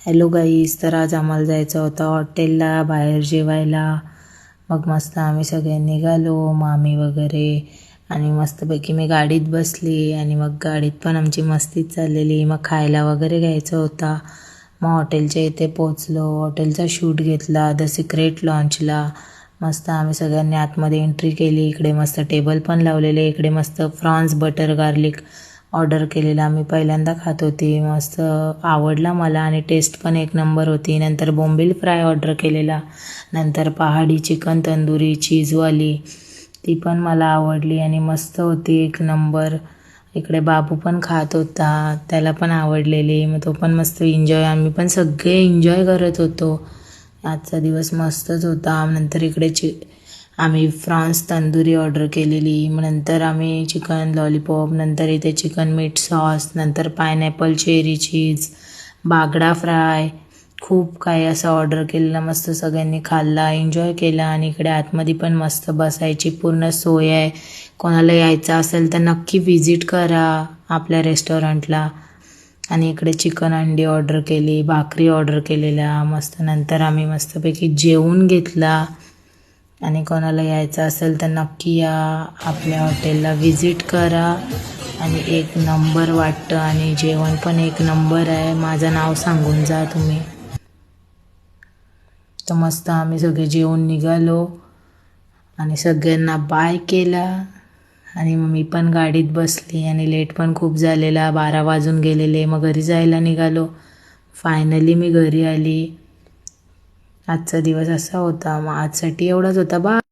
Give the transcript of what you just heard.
Hello गाईस, तर आज आम्हाला जायचं होतं हॉटेलला बाहेर जेवायला. मग मस्त आम्ही सगळे निघालो, मामी वगैरे, आणि मस्तपैकी मी गाडीत बसली आणि मग गाडीत पण आमची मस्तीच चाललेली. मग खायला वगैरे घ्यायचं होता. मग हॉटेलच्या इथे पोचलो, हॉटेलचा शूट घेतला द सिक्रेट लॉन्चला. मस्त आम्ही सगळ्यांनी आतमध्ये एंट्री केली. इकडे मस्त टेबल पण लावलेले, इकडे मस्त फ्रॉन्स बटर गार्लिक ऑर्डर केलेला. मी पहिल्यांदा खात होती, मस्त आवडला मला आणि टेस्ट पण एक नंबर होती. नंतर बोंबील फ्राय ऑर्डर केलेला, नंतर पहाडी चिकन तंदुरी चीजवाली, ती पण मला आवडली आणि मस्त होती, एक नंबर. इकडे बाबू पण खात होता, त्याला पण आवडलेली. मग तो पण मस्त एन्जॉय, आम्ही पण सगळे एन्जॉय करत होतो. आजचा दिवस मस्तच होता. नंतर इकडे आम्ही फ्रान्स तंदुरी ऑर्डर केलेली. मग नंतर आम्ही चिकन लॉलीपॉप, नंतर इथे चिकन मीठ सॉस, नंतर पायनॅपल चेरी चीज, बागडा फ्राय, खूप काही असं ऑर्डर केलेलं. मस्त सगळ्यांनी खाल्ला, एन्जॉय केला. आणि इकडे आतमध्ये पण मस्त बसायची पूर्ण सोय आहे. कोणाला यायचं असेल तर नक्की व्हिजिट करा आपल्या रेस्टॉरंटला. आणि इकडे चिकन अंडी ऑर्डर केली, भाकरी ऑर्डर केलेल्या मस्त. नंतर आम्ही मस्तपैकी जेवून घेतला. आणि कोणाला यायचं असेल तर नक्की या, आपल्या हॉटेलला व्हिजिट करा. आणि एक नंबर वाटतं आणि जेवण पण एक नंबर आहे. माझं नाव सांगून जा तुम्ही. तर मस्त आम्ही सगळे जेवून निघालो आणि सगळ्यांना बाय केला. आणि मग मी पण गाडीत बसली आणि लेट पण खूप झालेला, 12 वाजून गेलेले. मग घरी जायला निघालो. फायनली मी घरी आली. आजचा दिवस असा होता. मग आजसाठी एवढाच होता. बाय.